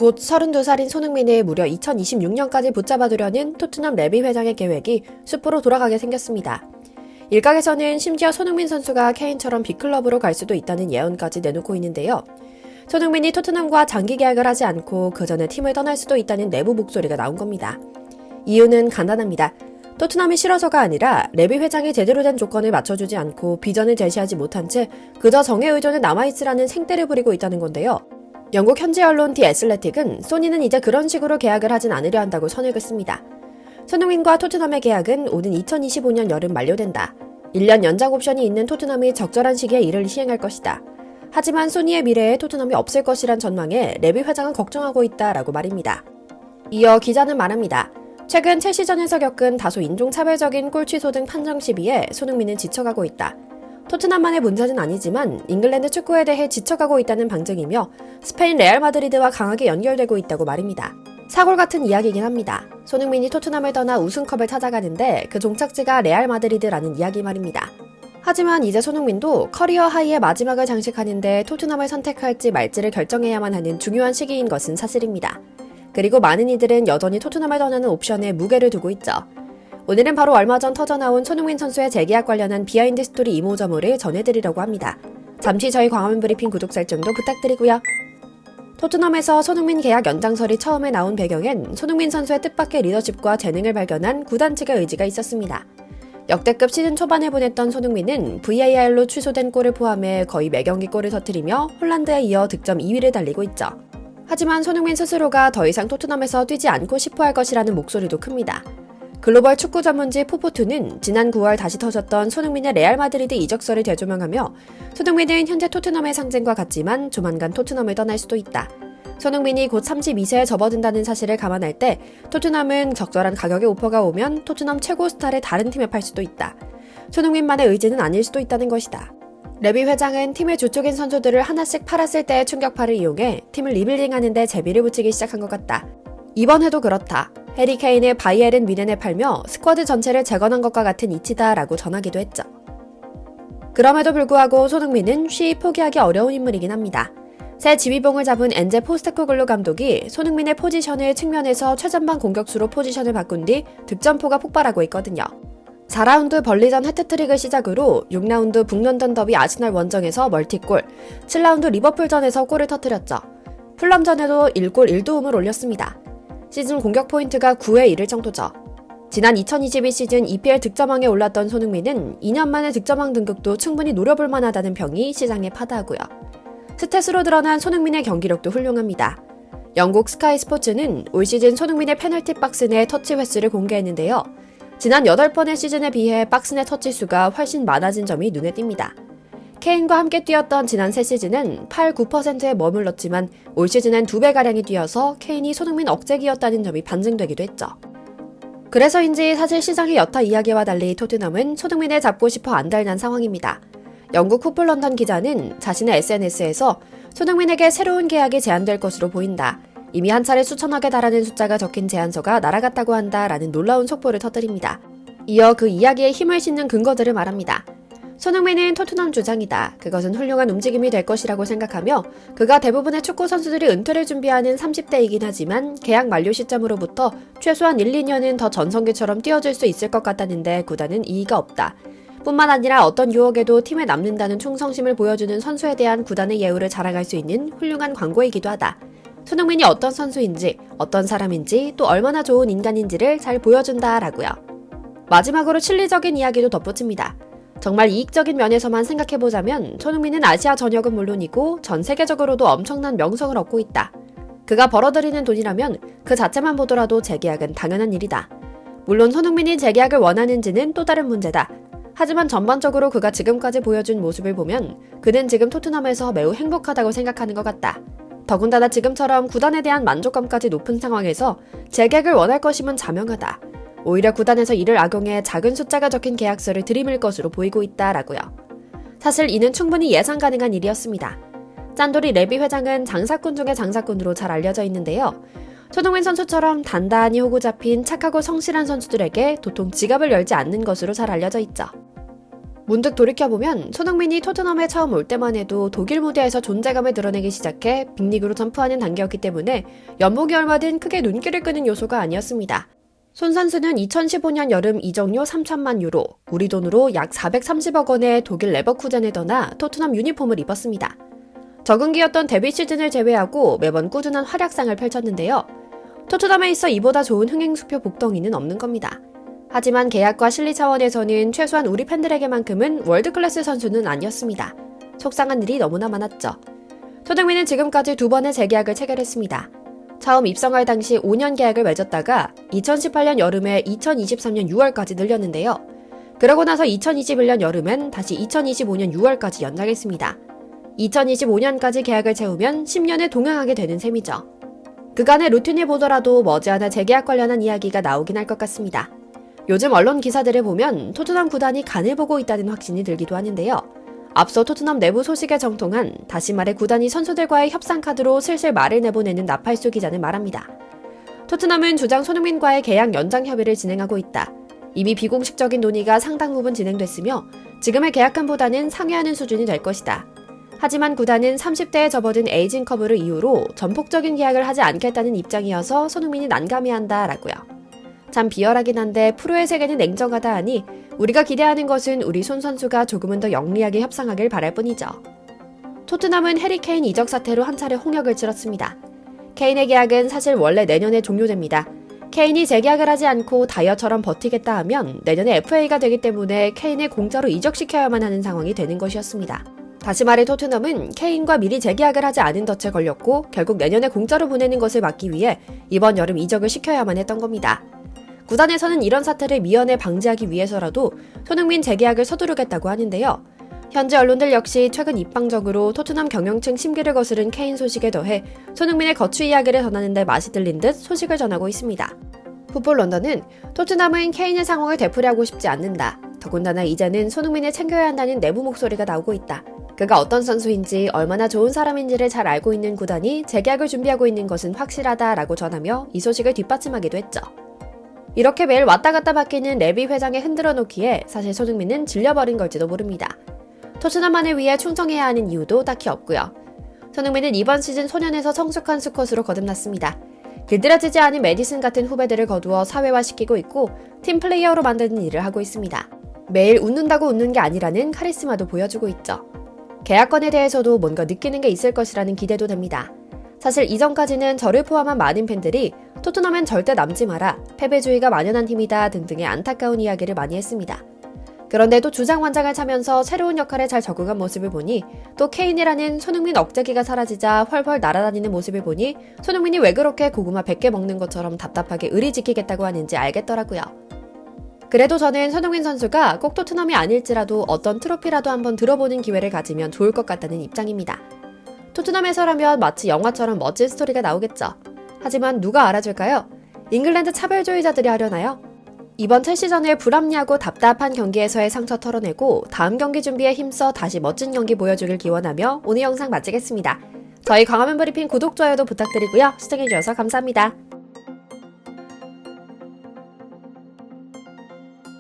곧 32살인 손흥민을 무려 2026년까지 붙잡아두려는 토트넘 레비 회장의 계획이 숲으로 돌아가게 생겼습니다. 일각에서는 심지어 손흥민 선수가 케인처럼 빅클럽으로 갈 수도 있다는 예언까지 내놓고 있는데요. 손흥민이 토트넘과 장기 계약을 하지 않고 그 전에 팀을 떠날 수도 있다는 내부 목소리가 나온 겁니다. 이유는 간단합니다. 토트넘이 싫어서가 아니라 레비 회장이 제대로 된 조건을 맞춰주지 않고 비전을 제시하지 못한 채 그저 정의 의존에 남아있으라는 생떼를 부리고 있다는 건데요. 영국 현지 언론 디 애슬레틱은 소니는 이제 그런 식으로 계약을 하진 않으려 한다고 선을 긋습니다. 손흥민과 토트넘의 계약은 오는 2025년 여름 만료된다. 1년 연장 옵션이 있는 토트넘이 적절한 시기에 이를 시행할 것이다. 하지만 소니의 미래에 토트넘이 없을 것이란 전망에 레비 회장은 걱정하고 있다라고 말입니다. 이어 기자는 말합니다. 최근 첼시전에서 겪은 다소 인종차별적인 골 취소 등 판정 시비에 손흥민은 지쳐가고 있다. 토트넘만의 문제는 아니지만 잉글랜드 축구에 대해 지쳐가고 있다는 방증이며 스페인 레알 마드리드와 강하게 연결되고 있다고 말입니다. 사골 같은 이야기이긴 합니다. 손흥민이 토트넘을 떠나 우승컵을 찾아가는데 그 종착지가 레알 마드리드라는 이야기 말입니다. 하지만 이제 손흥민도 커리어 하이의 마지막을 장식하는데 토트넘을 선택할지 말지를 결정해야만 하는 중요한 시기인 것은 사실입니다. 그리고 많은 이들은 여전히 토트넘을 떠나는 옵션에 무게를 두고 있죠. 오늘은 바로 얼마 전 터져나온 손흥민 선수의 재계약 관련한 비하인드 스토리 이모저모를 전해드리려고 합니다. 잠시 저희 광화문 브리핑 구독 설정도 부탁드리고요. 토트넘에서 손흥민 계약 연장설이 처음에 나온 배경엔 손흥민 선수의 뜻밖의 리더십과 재능을 발견한 구단 측의 의지가 있었습니다. 역대급 시즌 초반에 보냈던 손흥민은 VAR로 취소된 골을 포함해 거의 매경기 골을 터뜨리며 홀란드에 이어 득점 2위를 달리고 있죠. 하지만 손흥민 스스로가 더 이상 토트넘에서 뛰지 않고 싶어 할 것이라는 목소리도 큽니다. 글로벌 축구 전문지 포포투는 지난 9월 다시 터졌던 손흥민의 레알 마드리드 이적설을 재조명하며 손흥민은 현재 토트넘의 상징과 같지만 조만간 토트넘을 떠날 수도 있다. 손흥민이 곧 32세에 접어든다는 사실을 감안할 때 토트넘은 적절한 가격의 오퍼가 오면 토트넘 최고 스타를 다른 팀에 팔 수도 있다. 손흥민만의 의지는 아닐 수도 있다는 것이다. 레비 회장은 팀의 주축인 선수들을 하나씩 팔았을 때의 충격파를 이용해 팀을 리빌딩하는 데 재비를 붙이기 시작한 것 같다. 이번 해도 그렇다. 해리 케인의 바이에른 뮌헨에 팔며 스쿼드 전체를 재건한 것과 같은 이치다라고 전하기도 했죠. 그럼에도 불구하고 손흥민은 쉬이 포기하기 어려운 인물이긴 합니다. 새 지휘봉을 잡은 엔제 포스테코글루 감독이 손흥민의 포지션을 측면에서 최전방 공격수로 포지션을 바꾼 뒤 득점포가 폭발하고 있거든요. 4라운드 벌리전 해트트릭을 시작으로 6라운드 북런던 더비 아스널 원정에서 멀티골, 7라운드 리버풀전에서 골을 터뜨렸죠. 풀럼전에도 1골 1도움을 올렸습니다. 시즌 공격 포인트가 9에 이를 정도죠. 지난 2022 시즌 EPL 득점왕에 올랐던 손흥민은 2년 만에 득점왕 등극도 충분히 노려볼 만하다는 평이 시장에 파다하고요. 스탯으로 드러난 손흥민의 경기력도 훌륭합니다. 영국 스카이 스포츠는 올 시즌 손흥민의 페널티 박스 내 터치 횟수를 공개했는데요. 지난 8번의 시즌에 비해 박스 내 터치 수가 훨씬 많아진 점이 눈에 띕니다. 케인과 함께 뛰었던 지난 새 시즌은 8, 9%에 머물렀지만 올 시즌엔 2배가량이 뛰어서 케인이 손흥민 억제기였다는 점이 반증되기도 했죠. 그래서인지 사실 시장의 여타 이야기와 달리 토트넘은 손흥민을 잡고 싶어 안달난 상황입니다. 영국 풋볼 런던 기자는 자신의 SNS에서 손흥민에게 새로운 계약이 제안될 것으로 보인다. 이미 한 차례 수천억에 달하는 숫자가 적힌 제안서가 날아갔다고 한다라는 놀라운 속보를 터뜨립니다. 이어 그 이야기에 힘을 싣는 근거들을 말합니다. 손흥민은 토트넘 주장이다. 그것은 훌륭한 움직임이 될 것이라고 생각하며 그가 대부분의 축구 선수들이 은퇴를 준비하는 30대이긴 하지만 계약 만료 시점으로부터 최소한 1, 2년은 더 전성기처럼 뛰어줄 수 있을 것 같다는데 구단은 이의가 없다. 뿐만 아니라 어떤 유혹에도 팀에 남는다는 충성심을 보여주는 선수에 대한 구단의 예우를 자랑할 수 있는 훌륭한 광고이기도 하다. 손흥민이 어떤 선수인지, 어떤 사람인지, 또 얼마나 좋은 인간인지를 잘 보여준다라고요. 마지막으로 실리적인 이야기도 덧붙입니다. 정말 이익적인 면에서만 생각해보자면 손흥민은 아시아 전역은 물론이고 전 세계적으로도 엄청난 명성을 얻고 있다. 그가 벌어들이는 돈이라면 그 자체만 보더라도 재계약은 당연한 일이다. 물론 손흥민이 재계약을 원하는지는 또 다른 문제다. 하지만 전반적으로 그가 지금까지 보여준 모습을 보면 그는 지금 토트넘에서 매우 행복하다고 생각하는 것 같다. 더군다나 지금처럼 구단에 대한 만족감까지 높은 상황에서 재계약을 원할 것이면 자명하다. 오히려 구단에서 이를 악용해 작은 숫자가 적힌 계약서를 들이밀 것으로 보이고 있다라고요. 사실 이는 충분히 예상 가능한 일이었습니다. 짠돌이 레비 회장은 장사꾼 중의 장사꾼으로 잘 알려져 있는데요. 손흥민 선수처럼 단단히 호구 잡힌 착하고 성실한 선수들에게 도통 지갑을 열지 않는 것으로 잘 알려져 있죠. 문득 돌이켜보면 손흥민이 토트넘에 처음 올 때만 해도 독일 무대에서 존재감을 드러내기 시작해 빅리그로 점프하는 단계였기 때문에 연봉이 얼마든 크게 눈길을 끄는 요소가 아니었습니다. 손 선수는 2015년 여름 이적료 3천만 유로, 우리 돈으로 약 430억 원의 독일 레버쿠젠을 떠나 토트넘 유니폼을 입었습니다. 적응기였던 데뷔 시즌을 제외하고 매번 꾸준한 활약상을 펼쳤는데요. 토트넘에 있어 이보다 좋은 흥행수표 복덩이는 없는 겁니다. 하지만 계약과 실리 차원에서는 최소한 우리 팬들에게만큼은 월드클래스 선수는 아니었습니다. 속상한 일이 너무나 많았죠. 손흥민은 지금까지 2번의 재계약을 체결했습니다. 처음 입성할 당시 5년 계약을 맺었다가 2018년 여름에 2023년 6월까지 늘렸는데요. 그러고 나서 2021년 여름엔 다시 2025년 6월까지 연장했습니다. 2025년까지 계약을 채우면 10년에 동행하게 되는 셈이죠. 그간의 루틴을 보더라도 머지않아 재계약 관련한 이야기가 나오긴 할 것 같습니다. 요즘 언론 기사들을 보면 토트넘 구단이 간을 보고 있다는 확신이 들기도 하는데요. 앞서 토트넘 내부 소식에 정통한, 다시 말해 구단이 선수들과의 협상 카드로 슬슬 말을 내보내는 나팔수 기자는 말합니다. 토트넘은 주장 손흥민과의 계약 연장 협의를 진행하고 있다. 이미 비공식적인 논의가 상당 부분 진행됐으며 지금의 계약금보다는 상회하는 수준이 될 것이다. 하지만 구단은 30대에 접어든 에이징 커브를 이유로 전폭적인 계약을 하지 않겠다는 입장이어서 손흥민이 난감해한다라고요. 참 비열하긴 한데 프로의 세계는 냉정하다 하니 우리가 기대하는 것은 우리 손 선수가 조금은 더 영리하게 협상하길 바랄 뿐이죠. 토트넘은 해리 케인 이적 사태로 한 차례 홍역을 치렀습니다. 케인의 계약은 사실 원래 내년에 종료됩니다. 케인이 재계약을 하지 않고 다이어처럼 버티겠다 하면 내년에 FA가 되기 때문에 케인을 공짜로 이적시켜야만 하는 상황이 되는 것이었습니다. 다시 말해 토트넘은 케인과 미리 재계약을 하지 않은 덫에 걸렸고 결국 내년에 공짜로 보내는 것을 막기 위해 이번 여름 이적을 시켜야만 했던 겁니다. 구단에서는 이런 사태를 미연에 방지하기 위해서라도 손흥민 재계약을 서두르겠다고 하는데요. 현지 언론들 역시 최근 입방적으로 토트넘 경영층 심기를 거스른 케인 소식에 더해 손흥민의 거취 이야기를 전하는 데 맛이 들린 듯 소식을 전하고 있습니다. 풋볼 런던은 토트넘은 케인의 상황을 되풀이하고 싶지 않는다. 더군다나 이제는 손흥민을 챙겨야 한다는 내부 목소리가 나오고 있다. 그가 어떤 선수인지 얼마나 좋은 사람인지를 잘 알고 있는 구단이 재계약을 준비하고 있는 것은 확실하다라고 전하며 이 소식을 뒷받침하기도 했죠. 이렇게 매일 왔다 갔다 바뀌는 레비 회장에 흔들어 놓기에 사실 손흥민은 질려버린 걸지도 모릅니다. 토트넘만을 위해 충성해야 하는 이유도 딱히 없고요. 손흥민은 이번 시즌 소년에서 성숙한 수컷으로 거듭났습니다. 길들여지지 않은 메디슨 같은 후배들을 거두어 사회화시키고 있고 팀 플레이어로 만드는 일을 하고 있습니다. 매일 웃는다고 웃는 게 아니라는 카리스마도 보여주고 있죠. 계약권에 대해서도 뭔가 느끼는 게 있을 것이라는 기대도 됩니다. 사실 이전까지는 저를 포함한 많은 팬들이 토트넘엔 절대 남지 마라, 패배주의가 만연한 팀이다 등등의 안타까운 이야기를 많이 했습니다. 그런데도 주장원장을 차면서 새로운 역할에 잘 적응한 모습을 보니 또 케인이라는 손흥민 억제기가 사라지자 훨훨 날아다니는 모습을 보니 손흥민이 왜 그렇게 고구마 100개 먹는 것처럼 답답하게 의리 지키겠다고 하는지 알겠더라고요. 그래도 저는 손흥민 선수가 꼭 토트넘이 아닐지라도 어떤 트로피라도 한번 들어보는 기회를 가지면 좋을 것 같다는 입장입니다. 토트넘에서라면 마치 영화처럼 멋진 스토리가 나오겠죠. 하지만 누가 알아줄까요? 잉글랜드 차별주의자들이 하려나요? 이번 첼시전을 불합리하고 답답한 경기에서의 상처 털어내고 다음 경기 준비에 힘써 다시 멋진 경기 보여주길 기원하며 오늘 영상 마치겠습니다. 저희 광화문 브리핑 구독, 좋아요도 부탁드리고요. 시청해주셔서 감사합니다.